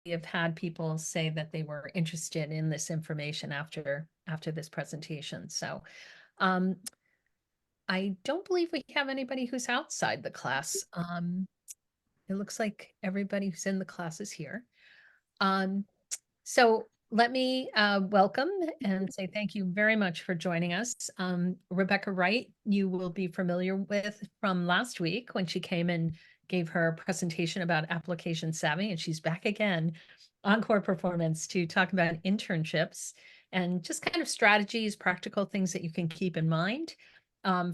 have had people say that they were interested in this information after this presentation. So I don't believe we have anybody who's outside the class. It looks like everybody who's in the class is here. So let me welcome and say thank you very much for joining us. Rebecca Wright, you will be familiar with from last week when she came and gave her presentation about application savvy, and she's back again on core performance to talk about internships and just kind of strategies, practical things that you can keep in mind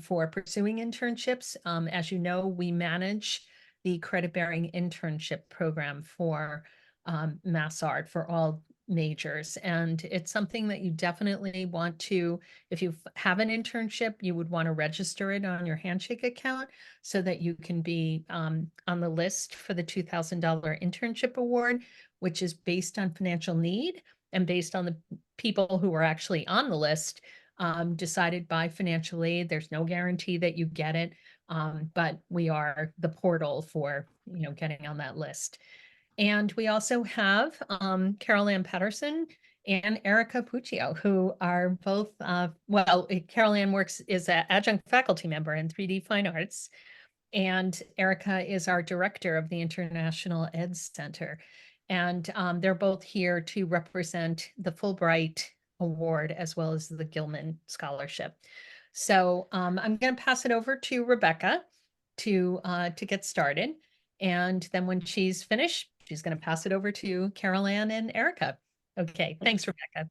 for pursuing internships. As you know, we manage the credit-bearing internship program for MassArt for all majors. And it's something that you definitely want to, if you have an internship, you would want to register it on your Handshake account so that you can be on the list for the $2,000 internship award, which is based on financial need and based on the people who are actually on the list, decided by financial aid. There's no guarantee that you get it, but we are the portal for, getting on that list. And we also have Carol Ann Patterson and Erica Puccio, who are both, Carol Ann is an adjunct faculty member in 3D Fine Arts, and Erica is our director of the International Ed Center. And they're both here to represent the Fulbright Award as well as the Gilman Scholarship. So I'm going to pass it over to Rebecca to get started. And then when she's finished, she's going to pass it over to Carol Ann and Erica. Okay, thanks, Rebecca.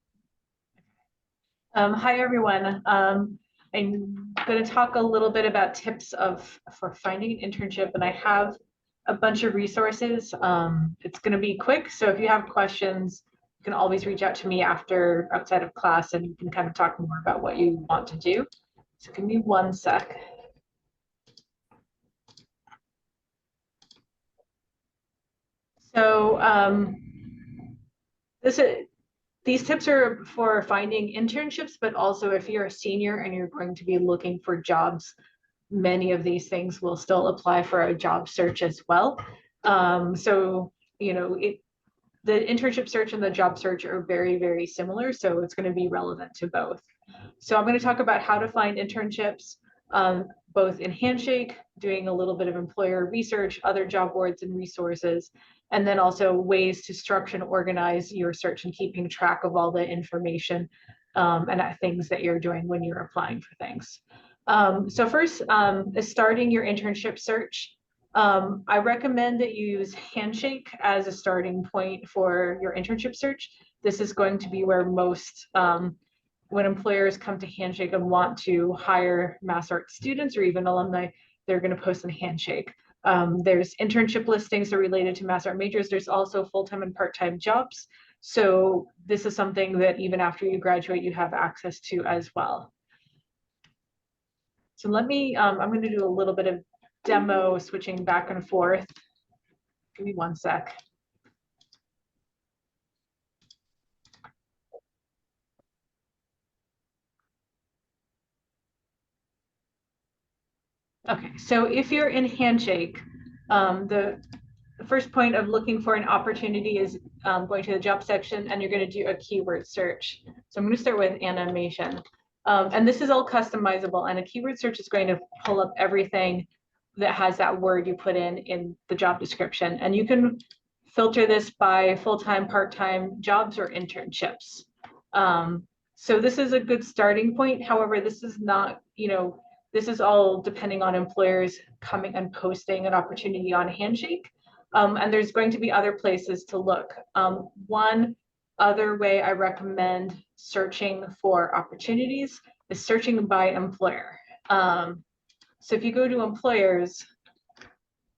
Hi, everyone. I'm going to talk a little bit about tips for finding an internship, and I have a bunch of resources. It's going to be quick, so if you have questions, you can always reach out to me outside of class, and you can kind of talk more about what you want to do. So give me one sec. So these tips are for finding internships, but also if you're a senior and you're going to be looking for jobs, many of these things will still apply for a job search as well. So, the internship search and the job search are very, very similar. So it's going to be relevant to both. So I'm going to talk about how to find internships, both in Handshake, doing a little bit of employer research, other job boards and resources, and then also ways to structure and organize your search and keeping track of all the information and things that you're doing when you're applying for things. So first, is starting your internship search. I recommend that you use Handshake as a starting point for your internship search. This is going to be where most when employers come to Handshake and want to hire MassArt students or even alumni, they're going to post in Handshake. There's internship listings that are related to MassArt majors. There's also full-time and part-time jobs. So this is something that even after you graduate, you have access to as well. So let me, I'm going to do a little bit of demo switching back and forth. Give me one sec. Okay, so if you're in Handshake, the first point of looking for an opportunity is going to the job section, and you're going to do a keyword search. So I'm going to start with animation. And this is all customizable, and a keyword search is going to pull up everything that has that word you put in the job description. And you can filter this by full-time, part-time jobs or internships. So this is a good starting point. However, this is not, this is all depending on employers coming and posting an opportunity on Handshake. And there's going to be other places to look. One other way I recommend searching for opportunities is searching by employer. So if you go to employers,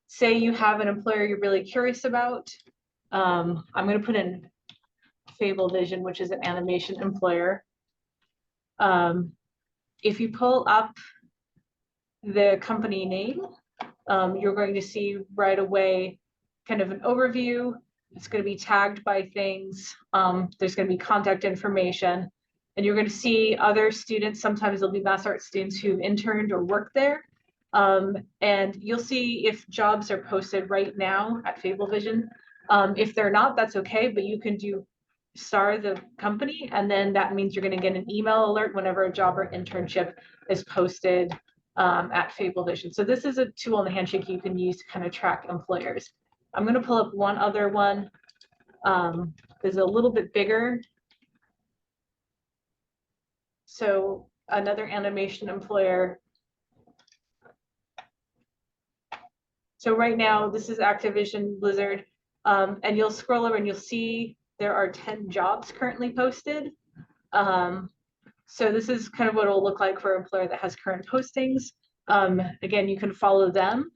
say you have an employer you're really curious about. I'm going to put in Fable Vision, which is an animation employer. If you pull up the company name, you're going to see right away kind of an overview. It's going to be tagged by things. There's going to be contact information, and you're going to see other students. Sometimes there'll be MassArt students who've interned or worked there. And you'll see if jobs are posted right now at Fable Vision. If they're not, that's okay, but you can do star the company, and then that means you're going to get an email alert whenever a job or internship is posted at Fable Vision. So this is a tool in the Handshake you can use to kind of track employers. I'm going to pull up one other one. Is a little bit bigger. So another animation employer. So right now, this is Activision Blizzard, and you'll scroll over and you'll see there are 10 jobs currently posted. So this is kind of what it'll look like for an employer that has current postings. Again, you can follow them,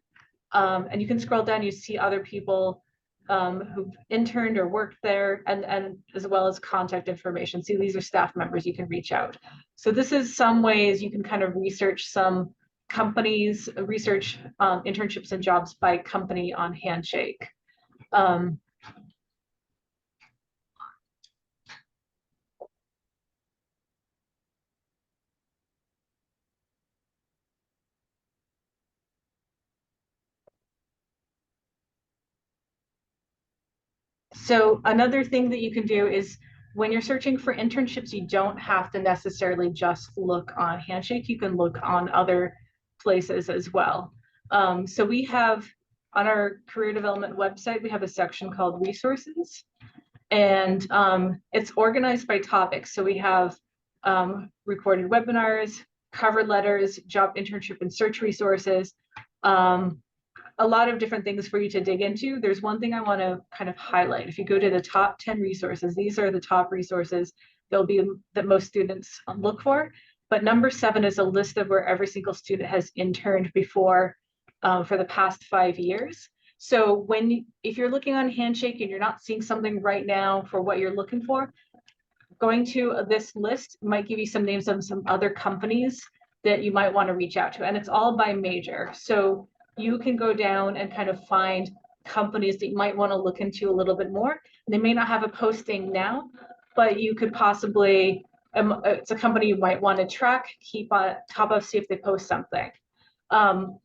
and you can scroll down, you see other people who've interned or worked there, and as well as contact information. See, these are staff members you can reach out. So this is some ways you can kind of research some companies, research internships and jobs by company on Handshake. So another thing that you can do is when you're searching for internships, you don't have to necessarily just look on Handshake. You can look on other places as well. So we have on our career development website, we have a section called resources, and it's organized by topics. So we have recorded webinars, cover letters, job internship and search resources, a lot of different things for you to dig into. There's one thing I want to kind of highlight. If you go to the top 10 resources, these are the top resources they'll be that most students look for. But number 7 is a list of where every single student has interned before for the past 5 years. So if you're looking on Handshake and you're not seeing something right now for what you're looking for, going to this list might give you some names of some other companies that you might want to reach out to. And it's all by major. So you can go down and kind of find companies that you might want to look into a little bit more. They may not have a posting now, but you could possibly, it's a company you might want to track, keep on top of, see if they post something. I'm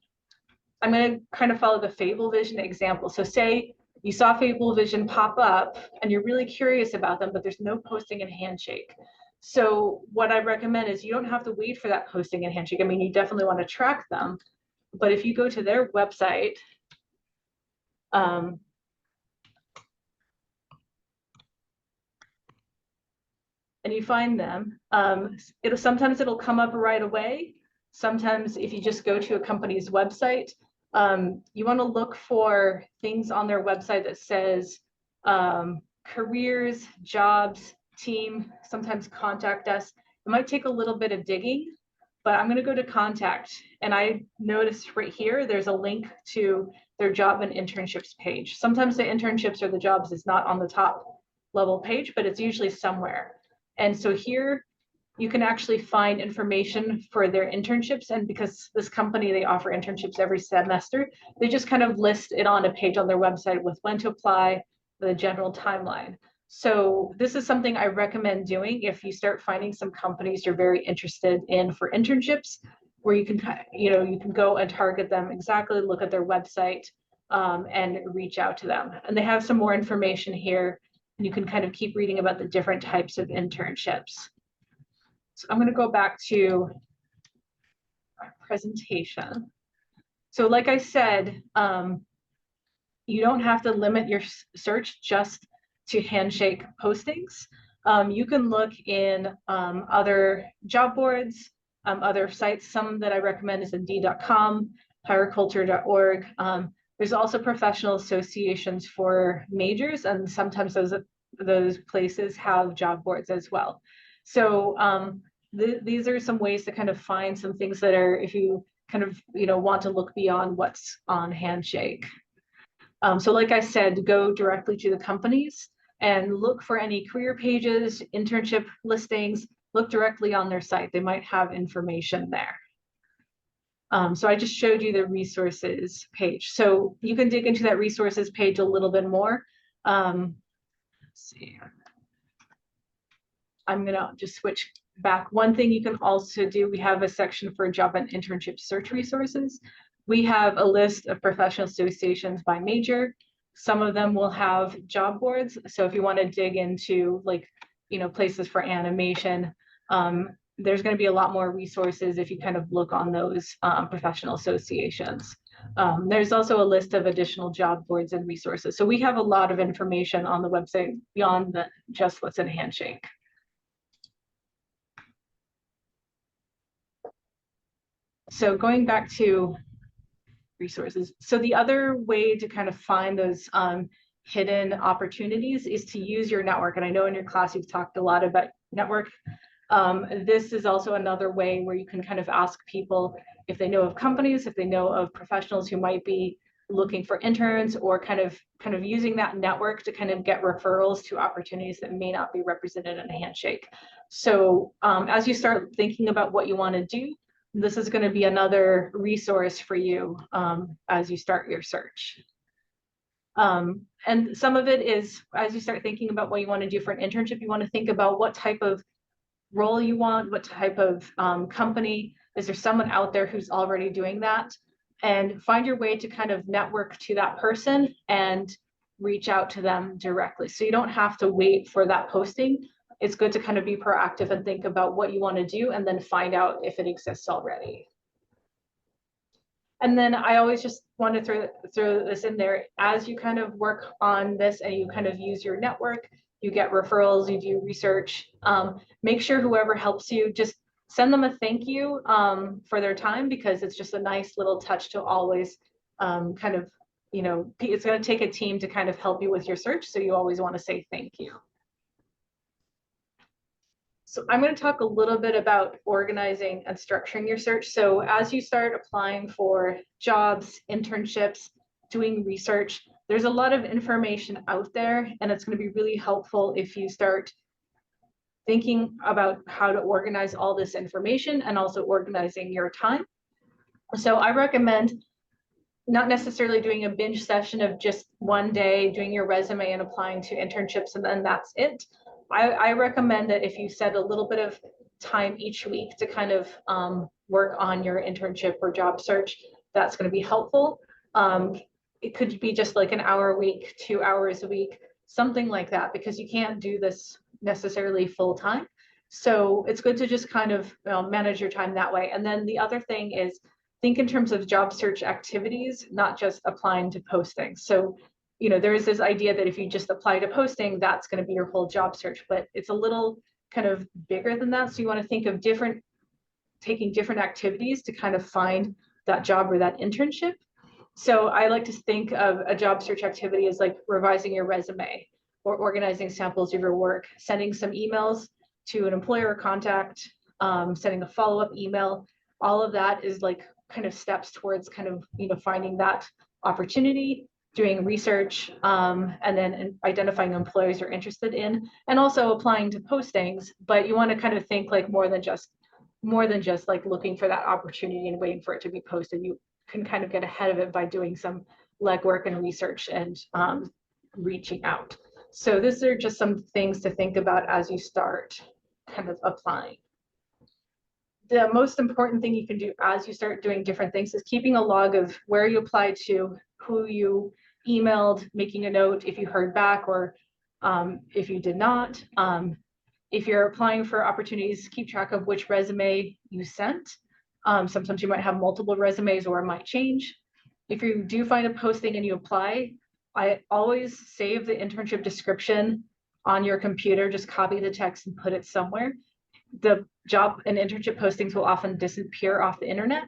going to kind of follow the Fable Vision example. So say you saw Fable Vision pop up and you're really curious about them, but there's no posting in Handshake. So what I recommend is you don't have to wait for that posting in Handshake. I mean, you definitely want to track them, but if you go to their website, and you find them, sometimes it'll come up right away. Sometimes if you just go to a company's website, you want to look for things on their website that says careers, jobs, team, sometimes contact us. It might take a little bit of digging, but I'm going to go to contact, and I noticed right here there's a link to their job and internships page. Sometimes the internships or the jobs is not on the top level page, but it's usually somewhere. And so here you can actually find information for their internships, and because this company, they offer internships every semester, they just kind of list it on a page on their website with when to apply, the general timeline. So this is something I recommend doing if you start finding some companies you're very interested in for internships, where you can, you can go and target them exactly, look at their website, and reach out to them. And they have some more information here, and you can kind of keep reading about the different types of internships. So I'm going to go back to our presentation. So like I said, you don't have to limit your search just to Handshake postings. You can look in other job boards, other sites. Some that I recommend is Indeed.com, hireculture.org. There's also professional associations for majors, and sometimes those places have job boards as well. So these are some ways to kind of find some things that are, if you kind of want to look beyond what's on Handshake. So like I said, go directly to the companies and look for any career pages, internship listings, look directly on their site. They might have information there. So I just showed you the resources page. So you can dig into that resources page a little bit more. Let's see. I'm gonna just switch back. One thing you can also do, we have a section for job and internship search resources. We have a list of professional associations by major. Some of them will have job boards. So if you want to dig into like, places for animation, there's going to be a lot more resources if you kind of look on those professional associations. There's also a list of additional job boards and resources. So we have a lot of information on the website beyond just what's in Handshake. So going back to resources. So the other way to kind of find those hidden opportunities is to use your network. And I know in your class you've talked a lot about network. This is also another way where you can kind of ask people if they know of companies, if they know of professionals who might be looking for interns, or kind of using that network to kind of get referrals to opportunities that may not be represented in a Handshake. So as you start thinking about what you want to do, this is going to be another resource for you as you start your search. And some of it is, as you start thinking about what you want to do for an internship, you want to think about what type of role you want, what type of company. Is there someone out there who's already doing that? And find your way to kind of network to that person and reach out to them directly. So you don't have to wait for that posting. It's good to kind of be proactive and think about what you want to do and then find out if it exists already. And then I always just want to throw this in there. As you kind of work on this and you kind of use your network, you get referrals, you do research, make sure whoever helps you, just send them a thank you for their time, because it's just a nice little touch to always kind of, it's going to take a team to kind of help you with your search. So you always want to say thank you. So I'm going to talk a little bit about organizing and structuring your search. So as you start applying for jobs, internships, doing research, there's a lot of information out there, and it's going to be really helpful if you start thinking about how to organize all this information and also organizing your time. So I recommend not necessarily doing a binge session of just one day, doing your resume and applying to internships, and then that's it. I recommend that if you set a little bit of time each week to kind of work on your internship or job search, that's going to be helpful. It could be just like an hour a week, 2 hours a week, something like that, because you can't do this necessarily full time. So it's good to just kind of manage your time that way. And then the other thing is, think in terms of job search activities, not just applying to postings. So there is this idea that if you just apply to posting, that's going to be your whole job search, but it's a little kind of bigger than that. So you want to think of taking different activities to kind of find that job or that internship. So I like to think of a job search activity as like revising your resume or organizing samples of your work, sending some emails to an employer or contact, sending a follow-up email. All of that is like kind of steps towards kind of, finding that opportunity, doing research, and then identifying employers you're interested in, and also applying to postings. But you want to kind of think like more than just like looking for that opportunity and waiting for it to be posted. You can kind of get ahead of it by doing some legwork and research and reaching out. So these are just some things to think about as you start kind of applying. The most important thing you can do as you start doing different things is keeping a log of where you applied to, who you emailed, making a note if you heard back or if you did not. If you're applying for opportunities, keep track of which resume you sent. Sometimes you might have multiple resumes or it might change. If you do find a posting and you apply, I always save the internship description on your computer, just copy the text and put it somewhere. The job and internship postings will often disappear off the internet,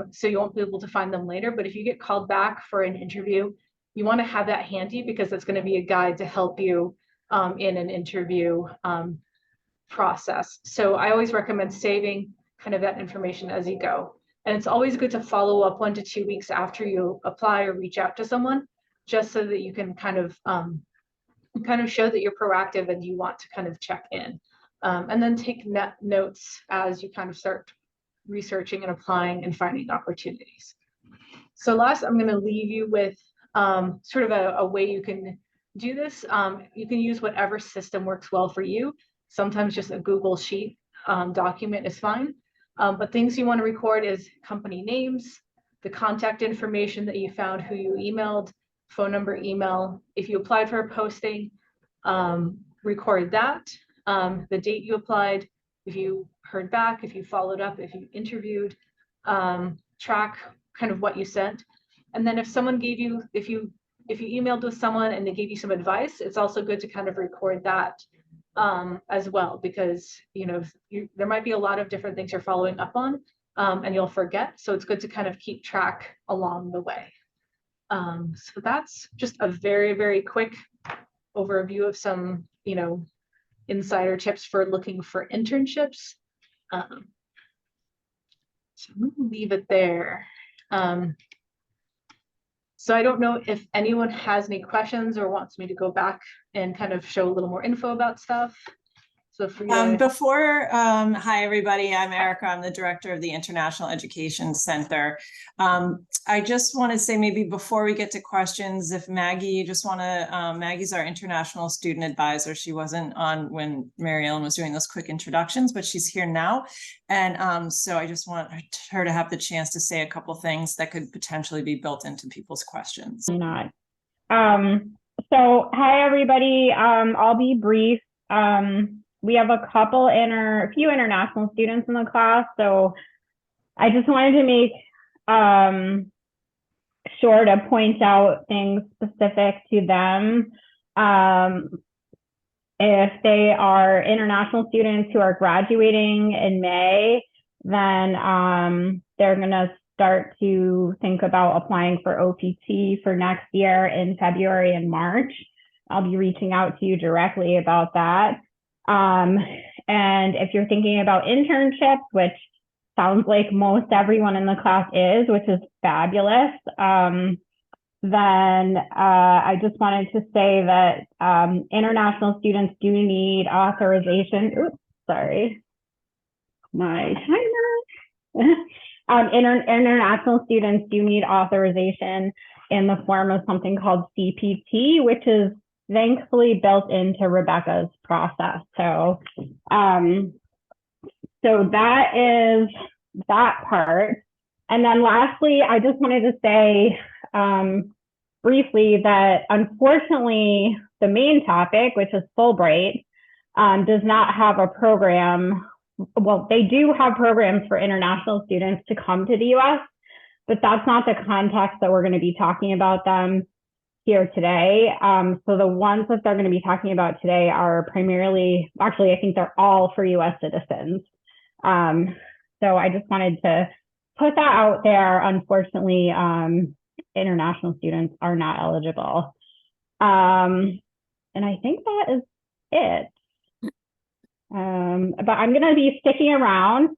so you won't be able to find them later. But if you get called back for an interview, you want to have that handy, because it's going to be a guide to help you in an interview process. So I always recommend saving kind of that information as you go. And it's always good to follow up 1 to 2 weeks after you apply or reach out to someone, just so that you can kind of show that you're proactive and you want to kind of check in. And then take notes as you kind of start researching and applying and finding opportunities. So last, I'm going to leave you with sort of a way you can do this. You can use whatever system works well for you. Sometimes just a Google Sheet document is fine. But things you want to record is company names, the contact information that you found, who you emailed, phone number, email. If you applied for a posting, record that, the date you applied, if you heard back, if you followed up, if you interviewed, track kind of what you sent. And then if someone gave you, if you emailed with someone and they gave you some advice, it's also good to kind of record that as well, because there might be a lot of different things you're following up on, and you'll forget. So it's good to kind of keep track along the way. So that's just a very, very quick overview of some, insider tips for looking for internships. So I'm going to leave it there. So I don't know if anyone has any questions or wants me to go back and kind of show a little more info about stuff. So for hi everybody, I'm Erica. I'm the director of the International Education Center. I just want to say, maybe before we get to questions, if Maggie, you just want to, Maggie's our international student advisor. She wasn't on when Mary Ellen was doing those quick introductions, but she's here now. And so I just want her to have the chance to say a couple things that could potentially be built into people's questions. So hi everybody, I'll be brief. We have a few international students in the class, so I just wanted to make sure to point out things specific to them. If they are international students who are graduating in May, then they're going to start to think about applying for OPT for next year in February and March. I'll be reaching out to you directly about that. And if you're thinking about internships, which sounds like most everyone in the class is, which is fabulous, then I just wanted to say that international students do need authorization. Oops, sorry, my timer. International students do need authorization in the form of something called CPT, which is thankfully built into Rebecca's process. So that is that part. And then lastly, I just wanted to say briefly that unfortunately, the main topic, which is Fulbright, does not have a program. Well, they do have programs for international students to come to the US, but that's not the context that we're going to be talking about them here today. So the ones that they're going to be talking about today are primarily, actually, I think they're all for US citizens. So I just wanted to put that out there. Unfortunately, international students are not eligible. And I think that is it. But I'm going to be sticking around.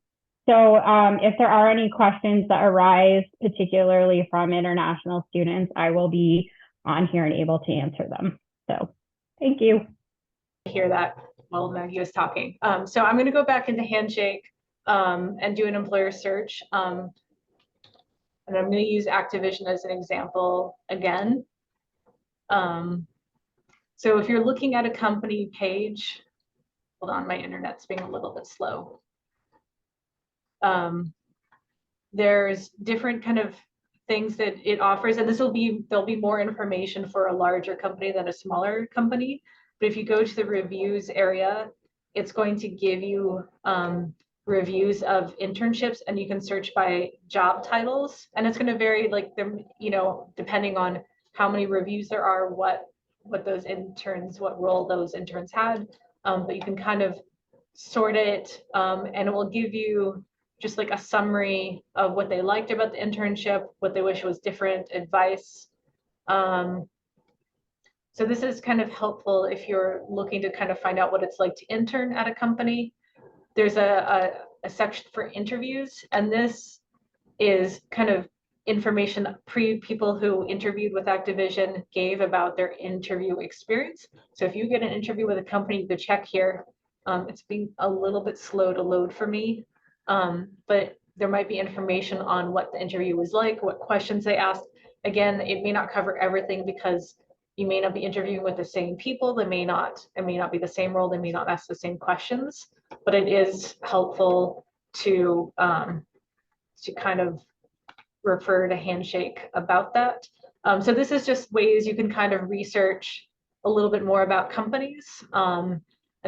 So if there are any questions that arise, particularly from international students, I will be on here and able to answer them. So thank you. I hear that while Maggie was talking. So I'm going to go back into Handshake and do an employer search. And I'm going to use Activision as an example again. So if you're looking at a company page, hold on, my internet's being a little bit slow. There's different kind of things that it offers, and there'll be more information for a larger company than a smaller company. But if you go to the reviews area, it's going to give you reviews of internships, and you can search by job titles, and it's going to vary, like, depending on how many reviews there are, what those interns, what role those interns had. But you can kind of sort it, and it will give you just like a summary of what they liked about the internship, what they wish was different, advice. So this is kind of helpful if you're looking to kind of find out what it's like to intern at a company. There's a section for interviews, and this is kind of information that people who interviewed with Activision gave about their interview experience. So if you get an interview with a company, you could check here. It's being a little bit slow to load for me. But there might be information on what the interview was like, what questions they asked. Again, it may not cover everything because you may not be interviewing with the same people. It may not be the same role. They may not ask the same questions, but it is helpful to kind of refer to Handshake about that. So this is just ways you can kind of research a little bit more about companies. And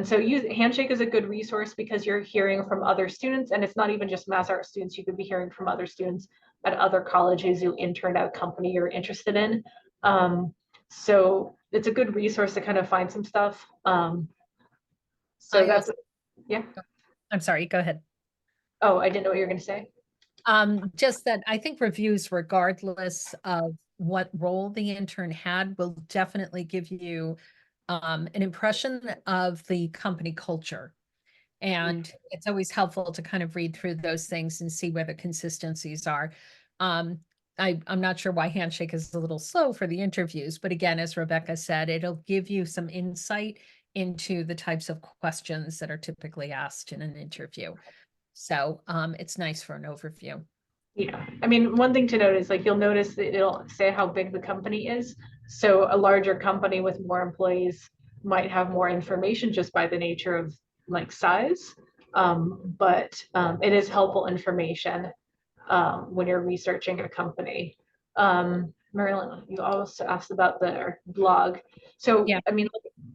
so Handshake is a good resource because you're hearing from other students, and it's not even just MassArt students. You could be hearing from other students at other colleges who interned at a company you're interested in. So it's a good resource to kind of find some stuff. So that's, yeah. I'm sorry, go ahead. Oh, I didn't know what you were going to say. Just that I think reviews, regardless of what role the intern had, will definitely give you an impression of the company culture. And it's always helpful to kind of read through those things and see where the consistencies are. I'm not sure why Handshake is a little slow for the interviews, but again, as Rebecca said, it'll give you some insight into the types of questions that are typically asked in an interview. So it's nice for an overview. Yeah, I mean, one thing to note is like, you'll notice that it'll say how big the company is. So a larger company with more employees might have more information just by the nature of like size. But it is helpful information when you're researching a company. Marilyn, you also asked about the blog. So, Yeah. I mean,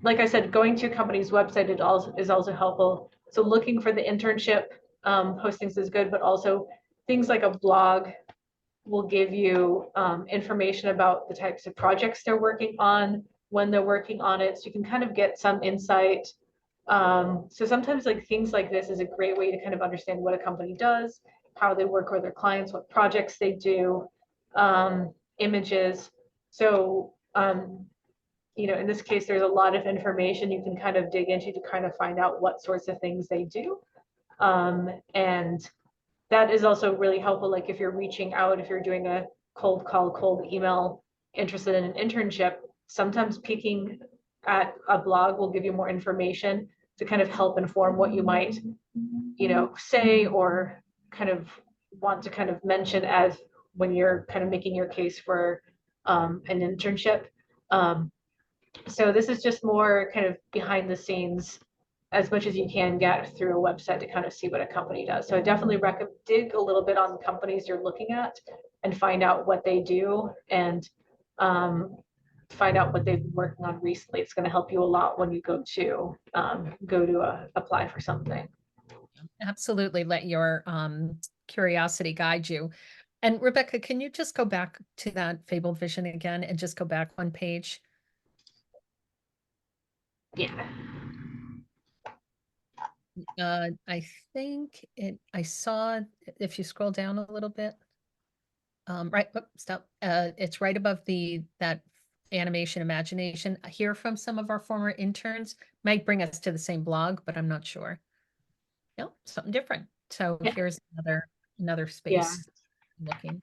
like I said, going to a company's website is also helpful. So looking for the internship postings is good, but also things like a blog will give you information about the types of projects they're working on, when they're working on it, so you can kind of get some insight. So sometimes like things like this is a great way to kind of understand what a company does, how they work with their clients, what projects they do, images. So, you know, in this case, there's a lot of information you can kind of dig into to kind of find out what sorts of things they do. And that is also really helpful. Like if you're reaching out, if you're doing a cold call, cold email, interested in an internship, sometimes peeking at a blog will give you more information to kind of help inform what you might, you know, say or kind of want to kind of mention as when you're kind of making your case for an internship. So this is just more kind of behind the scenes as much as you can get through a website to kind of see what a company does. So I definitely recommend dig a little bit on the companies you're looking at and find out what they do and find out what they've been working on recently. It's going to help you a lot when you go to apply for something. Absolutely. Let your curiosity guide you. And Rebecca, can you just go back to that fabled vision again and just go back one page? Yeah. I think I saw, if you scroll down a little bit, right, stop. It's right above that animation imagination. I hear from some of our former interns, might bring us to the same blog, but I'm not sure. No, something different. So Yeah. here's another space looking.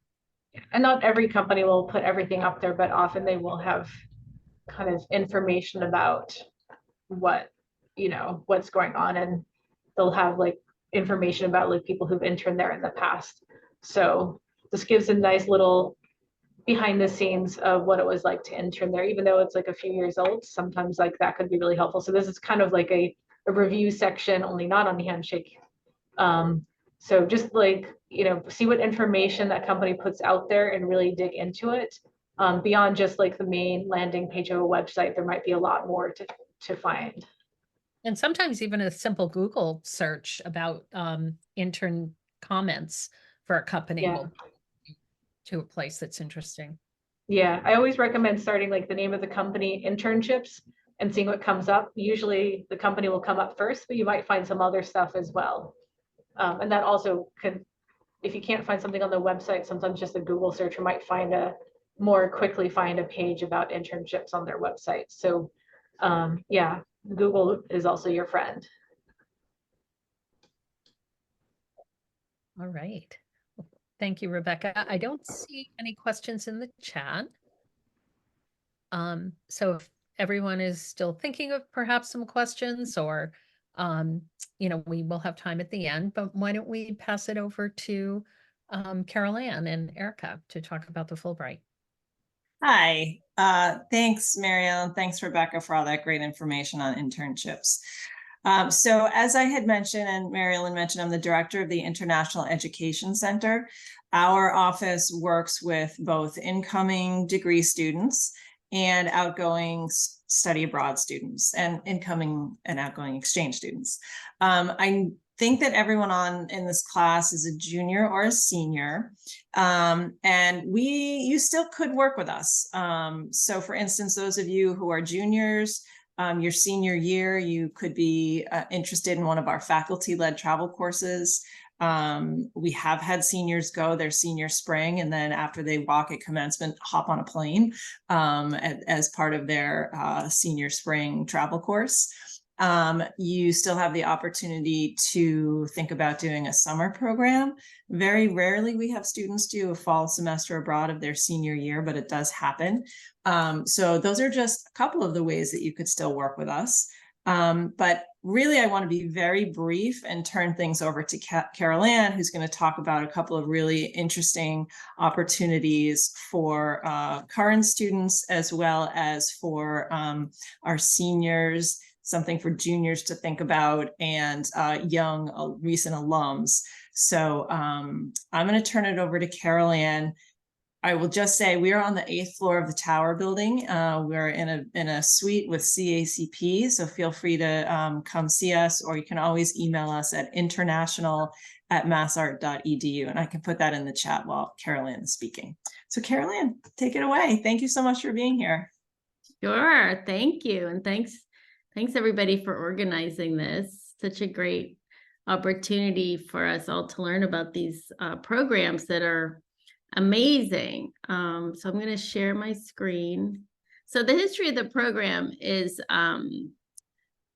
And not every company will put everything up there, but often they will have kind of information about what, you know, what's going on, and they'll have like information about like people who've interned there in the past. So this gives a nice little behind the scenes of what it was like to intern there, even though it's like a few years old. Sometimes like that could be really helpful. So this is kind of like a review section, only not on the Handshake. So just like, you know, see what information that company puts out there and really dig into it. Beyond just like the main landing page of a website, there might be a lot more to find. And sometimes even a simple Google search about intern comments for a company Yeah. will to a place that's interesting. Yeah, I always recommend starting like the name of the company, internships, and seeing what comes up. Usually the company will come up first, but you might find some other stuff as well. And that also can, if you can't find something on the website, sometimes just a Google searcher might more quickly find a page about internships on their website. So yeah, Google is also your friend. All right. Thank you, Rebecca. I don't see any questions in the chat. So if everyone is still thinking of perhaps some questions, or you know, we will have time at the end, but why don't we pass it over to Carol Ann and Erica to talk about the Fulbright. Hi, thanks, Marielle. Thanks, Rebecca, for all that great information on internships. So as I had mentioned, and Mary Ellen mentioned, I'm the director of the International Education Center. Our office works with both incoming degree students and outgoing study abroad students, and incoming and outgoing exchange students. I think that everyone in this class is a junior or a senior, and you still could work with us. So for instance, those of you who are juniors, your senior year, you could be interested in one of our faculty-led travel courses. We have had seniors go their senior spring, and then after they walk at commencement, hop on a plane as part of their senior spring travel course. You still have the opportunity to think about doing a summer program. Very rarely we have students do a fall semester abroad of their senior year, but it does happen. So those are just a couple of the ways that you could still work with us. But really, I want to be very brief and turn things over to Carol Ann, who's going to talk about a couple of really interesting opportunities for current students, as well as for our seniors, something for juniors to think about, and young recent alums. So I'm going to turn it over to Carol Ann. I will just say we are on the 8th floor of the Tower building. We're in a suite with CACP, so feel free to come see us, or you can always email us at international@massart.edu, and I can put that in the chat while Carol Ann is speaking. So Carol Ann, take it away. Thank you so much for being here. Sure, thank you, and thanks everybody for organizing this. Such a great opportunity for us all to learn about these programs that are amazing. So I'm going to share my screen. So the history of the program is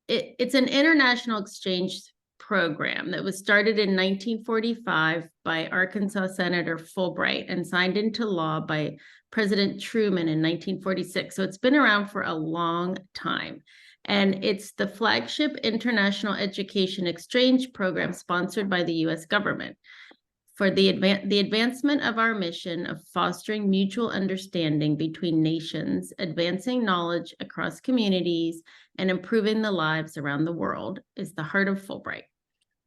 it's an international exchange program that was started in 1945 by Arkansas Senator Fulbright and signed into law by President Truman in 1946. So it's been around for a long time. And it's the flagship international education exchange program sponsored by the U.S. government for the advancement of our mission of fostering mutual understanding between nations, advancing knowledge across communities, and improving the lives around the world is the heart of Fulbright.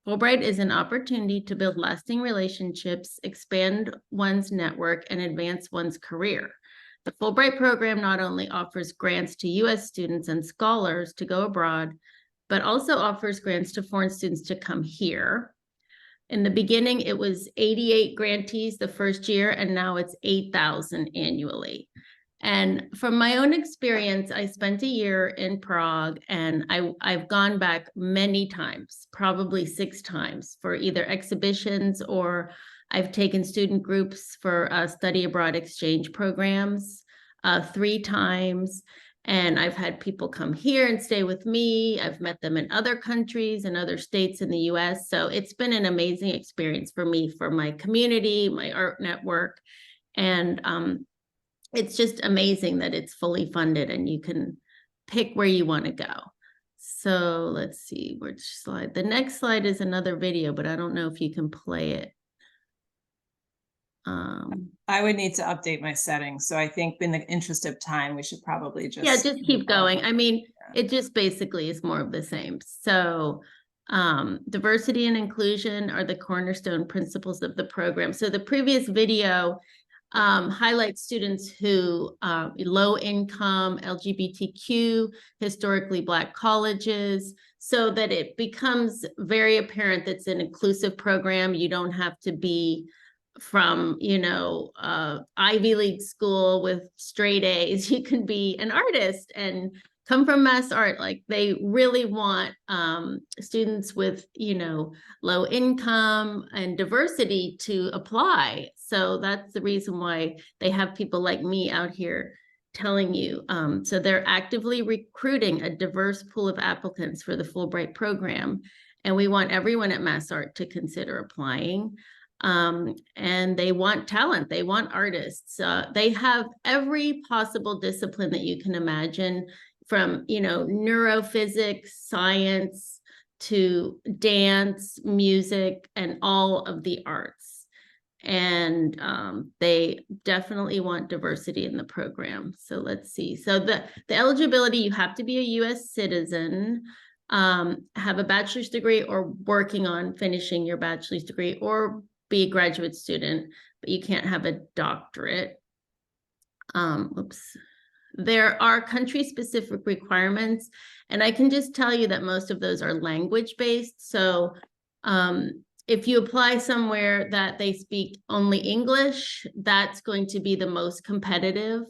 Fulbright is an opportunity to build lasting relationships, expand one's network, and advance one's career. The Fulbright program not only offers grants to U.S. students and scholars to go abroad, but also offers grants to foreign students to come here. In the beginning, it was 88 grantees the first year, and now it's 8,000 annually. And from my own experience, I spent a year in Prague, and I've gone back many times, probably 6 times, for either exhibitions, or I've taken student groups for study abroad exchange programs 3 times. And I've had people come here and stay with me. I've met them in other countries and other states in the US. So it's been an amazing experience for me, for my community, my art network. And it's just amazing that it's fully funded and you can pick where you want to go. So let's see which slide. The next slide is another video, but I don't know if you can play it. I would need to update my settings. So I think in the interest of time, we should probably just keep going. I mean, it just basically is more of the same. So diversity and inclusion are the cornerstone principles of the program. So the previous video highlights students who low income, LGBTQ, historically Black colleges, so that it becomes very apparent that it's an inclusive program. You don't have to be from, Ivy League school with straight A's. You can be an artist and come from MassArt. Like, they really want students with, low income and diversity to apply. So that's the reason why they have people like me out here telling you. So they're actively recruiting a diverse pool of applicants for the Fulbright program. And we want everyone at MassArt to consider applying. And they want talent, they want artists. They have every possible discipline that you can imagine, from, neurophysics, science, to dance, music, and all of the arts. And they definitely want diversity in the program. So let's see. So the eligibility, you have to be a U.S. citizen. have a bachelor's degree or working on finishing your bachelor's degree, or be a graduate student, but you can't have a doctorate. There are country-specific requirements, and I can just tell you that most of those are language-based. So if you apply somewhere that they speak only English, that's going to be the most competitive.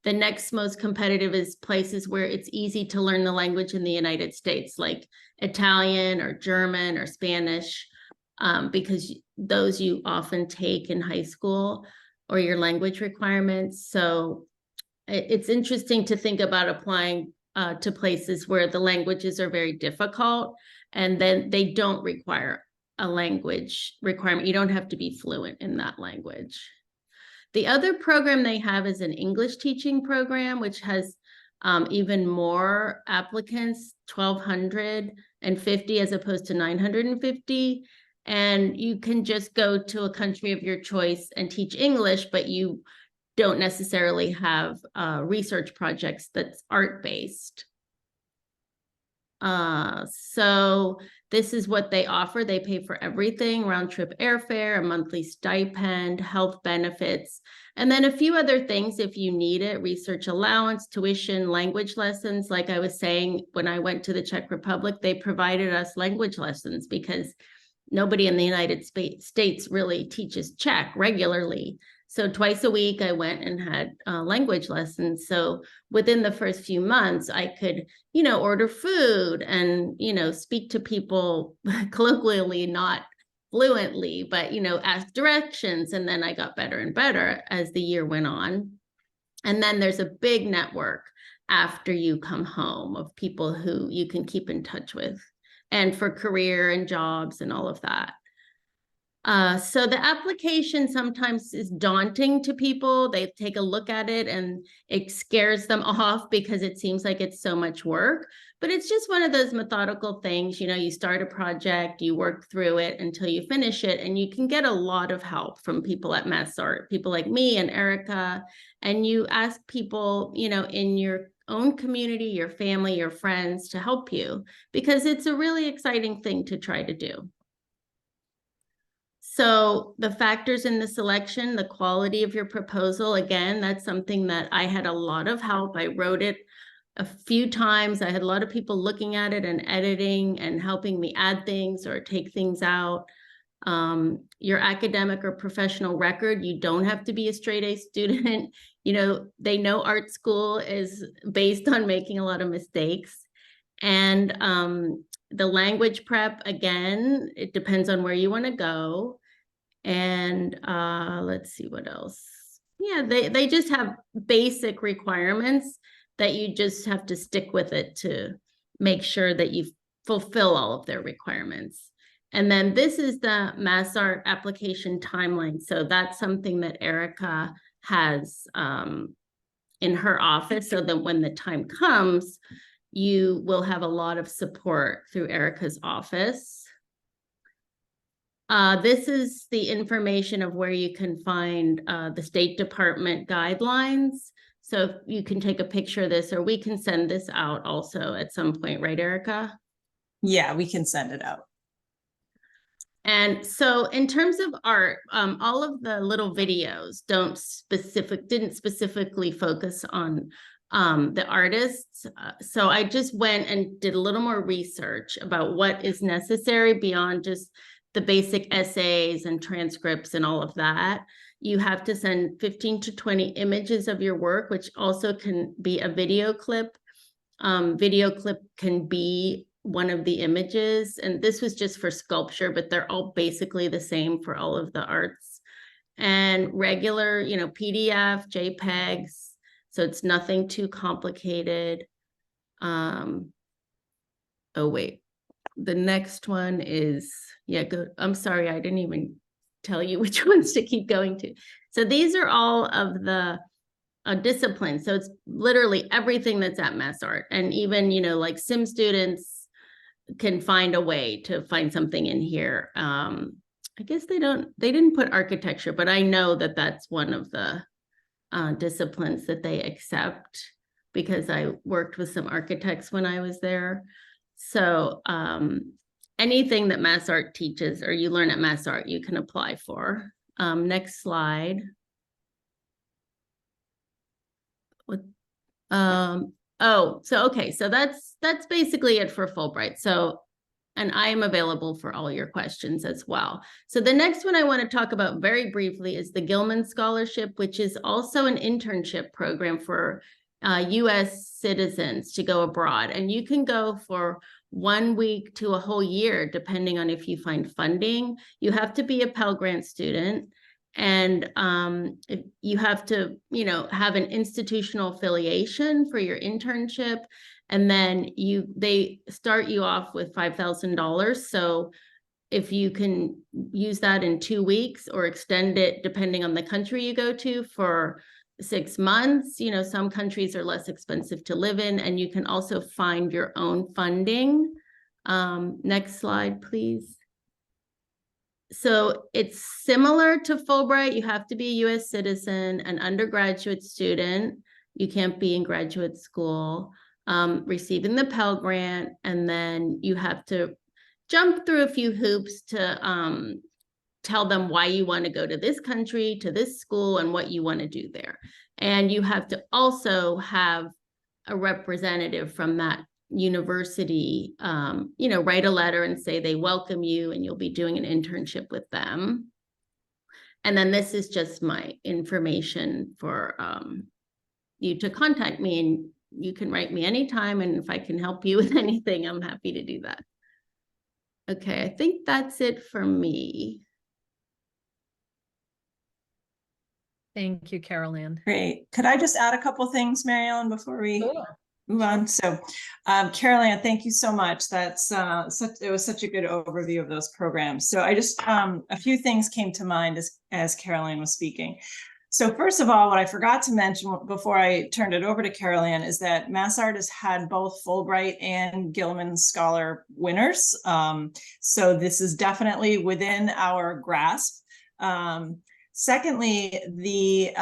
The next most competitive is places where it's easy to learn the language in the United States, like Italian or German or Spanish, because those you often take in high school, or your language requirements. So it's interesting to think about applying to places where the languages are very difficult, and then they don't require a language requirement. You don't have to be fluent in that language. The other program they have is an English teaching program, which has even more applicants, 1,250 as opposed to 950. And you can just go to a country of your choice and teach English, but you don't necessarily have research projects that's art-based. So this is what they offer. They pay for everything: round-trip airfare, a monthly stipend, health benefits, and then a few other things if you need it: research allowance, tuition, language lessons. Like I was saying, when I went to the Czech Republic, they provided us language lessons because nobody in the United States really teaches Czech regularly. So twice a week I went and had language lessons. So within the first few months, I could, order food and, speak to people colloquially, not fluently, but, ask directions. And then I got better and better as the year went on. And then there's a big network after you come home of people who you can keep in touch with, and for career and jobs and all of that. So the application sometimes is daunting to people. They take a look at it and it scares them off because it seems like it's so much work, but it's just one of those methodical things. You start a project, you work through it until you finish it, and you can get a lot of help from people at MassArt, people like me and Erica, and you ask people, in your own community, your family, your friends, to help you, because it's a really exciting thing to try to do. So the factors in the selection: the quality of your proposal. Again, that's something that I had a lot of help. I wrote it a few times. I had a lot of people looking at it and editing and helping me add things or take things out. Your academic or professional record. You don't have to be a straight A student. They know art school is based on making a lot of mistakes. And the language prep, again, it depends on where you want to go. And let's see what else. Yeah, they just have basic requirements that you just have to stick with it to make sure that you fulfill all of their requirements. And then this is the MassArt application timeline. So that's something that Erica has in her office, so that when the time comes, you will have a lot of support through Erica's office. This is the information of where you can find the State Department guidelines. So you can take a picture of this, or we can send this out also at some point, right, Erica? Yeah, we can send it out. And so in terms of art, all of the little videos didn't specifically focus on the artists. So I just went and did a little more research about what is necessary beyond just the basic essays and transcripts and all of that. You have to send 15 to 20 images of your work, which also can be a video clip. Video clip can be one of the images, and this was just for sculpture, but they're all basically the same for all of the arts. And regular, PDF, JPEGs, so it's nothing too complicated. Oh wait, the next one is, good. I'm sorry, I didn't even tell you which ones to keep going to. So these are all of the disciplines. So it's literally everything that's at MassArt, and even, like sim students can find a way to find something in here. I guess they didn't put architecture, but I know that that's one of the disciplines that they accept, because I worked with some architects when I was there. So anything that MassArt teaches or you learn at MassArt, you can apply for. Next slide. Okay, so that's basically it for Fulbright. So, and I am available for all your questions as well. So the next one I want to talk about very briefly is the Gilman Scholarship, which is also an internship program for US citizens to go abroad. And you can go for 1 week to a whole year, depending on if you find funding. You have to be a Pell Grant student. And if you have to, have an institutional affiliation for your internship. And then they start you off with $5,000. So if you can use that in 2 weeks or extend it, depending on the country you go to, for 6 months, some countries are less expensive to live in, and you can also find your own funding. Next slide, please. So it's similar to Fulbright. You have to be a US citizen, an undergraduate student. You can't be in graduate school, receiving the Pell Grant, and then you have to jump through a few hoops to tell them why you want to go to this country, to this school, and what you want to do there. And you have to also have a representative from that university, write a letter and say they welcome you and you'll be doing an internship with them. And then this is just my information for you to contact me, and you can write me anytime. And if I can help you with anything, I'm happy to do that. Okay, I think that's it for me. Thank you, Carol Ann. Great. Could I just add a couple things, Mary Ellen, before we move on? So, Carol Ann, thank you so much. That's it was such a good overview of those programs. So I just a few things came to mind as Carol Ann was speaking. So first of all, what I forgot to mention before I turned it over to Carol Ann is that MassArt has had both Fulbright and Gilman Scholar winners. So this is definitely within our grasp. Secondly, the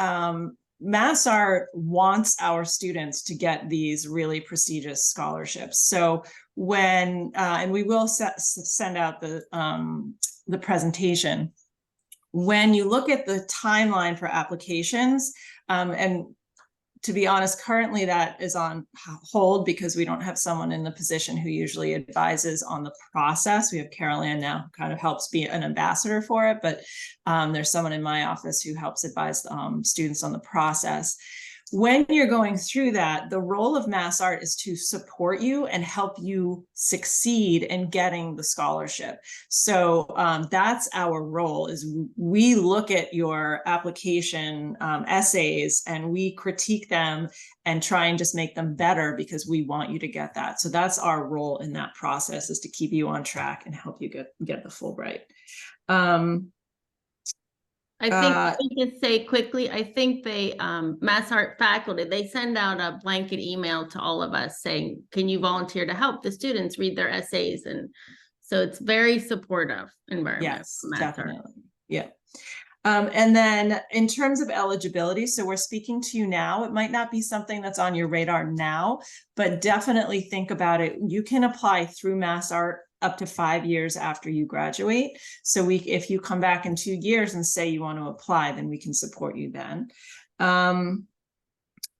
MassArt wants our students to get these really prestigious scholarships. So when, and we will send out the presentation. When you look at the timeline for applications, and to be honest, currently that is on hold because we don't have someone in the position who usually advises on the process. We have Carol Ann now who kind of helps be an ambassador for it, but there's someone in my office who helps advise students on the process. When you're going through that, the role of MassArt is to support you and help you succeed in getting the scholarship. So that's our role, is we look at your application essays and we critique them and try and just make them better because we want you to get that. So that's our role in that process, is to keep you on track and help you get the Fulbright. I think we can say quickly, I think they, MassArt faculty, they send out a blanket email to all of us saying, can you volunteer to help the students read their essays? And so it's very supportive environment. Yes, definitely. Yeah. And then in terms of eligibility, so we're speaking to you now. It might not be something that's on your radar now, but definitely think about it. You can apply through MassArt up to 5 years after you graduate. So if you come back in 2 years and say you want to apply, then we can support you then. And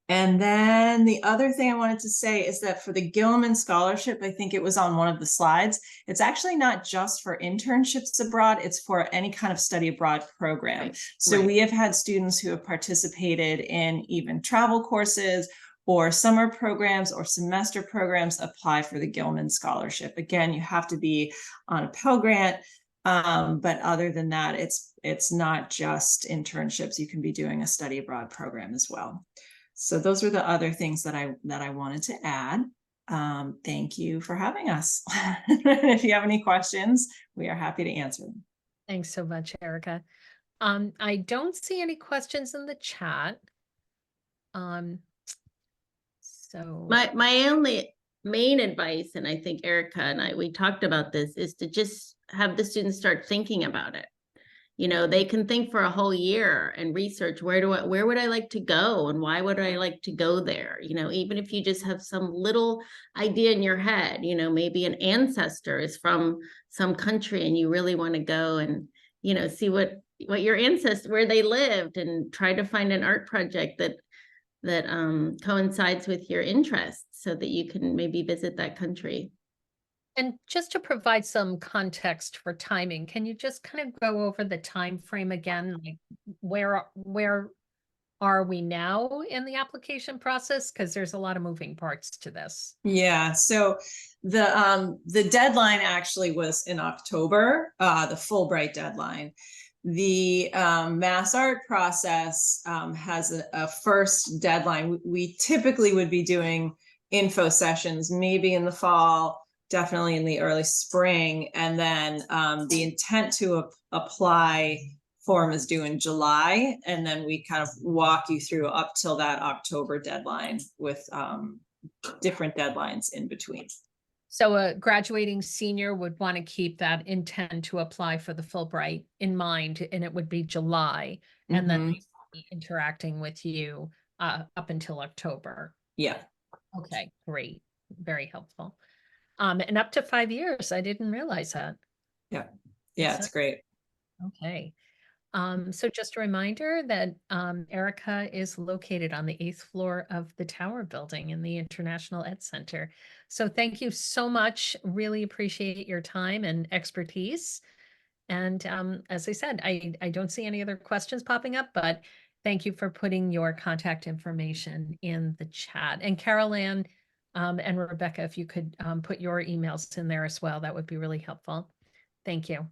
then the other thing I wanted to say is that for the Gilman Scholarship, I think it was on one of the slides, it's actually not just for internships abroad, it's for any kind of study abroad program. Right. So we have had students who have participated in even travel courses or summer programs or semester programs apply for the Gilman Scholarship. Again, you have to be on a Pell Grant, but other than that, it's not just internships. You can be doing a study abroad program as well. So those are the other things that I wanted to add. Thank you for having us. If you have any questions, we are happy to answer them. Thanks so much, Erica. I don't see any questions in the chat. So my only main advice, and I think Erica and we talked about this, is to just have the students start thinking about it. You know, they can think for a whole year and research where would I like to go and why would I like to go there? You know, even if you just have some little idea in your head, you know, maybe an ancestor is from some country and you really want to go and, you know, see what your ancestors, where they lived, and try to find an art project that coincides with your interests so that you can maybe visit that country. And just to provide some context for timing, can you just kind of go over the time frame again? Like where are we now in the application process? Because there's a lot of moving parts to this. Yeah, so the deadline actually was in October, the Fulbright deadline. The MassArt process has a first deadline. We typically would be doing info sessions maybe in the fall, definitely in the early spring, and then the intent to apply form is due in July, and then we kind of walk you through up till that October deadline with different deadlines in between. So a graduating senior would want to keep that intent to apply for the Fulbright in mind, and it would be July, and then they'd be interacting with you up until October. Yeah. Okay, great. Very helpful. And up to 5 years. I didn't realize that. Yeah. Yeah, it's great. Okay. So just a reminder that Erica is located on the 8th floor of the Tower Building in the International Ed Center. So thank you so much. Really appreciate your time and expertise. And as I said, I don't see any other questions popping up, but thank you for putting your contact information in the chat. And Carol Ann and Rebecca, if you could put your emails in there as well, that would be really helpful. Thank you.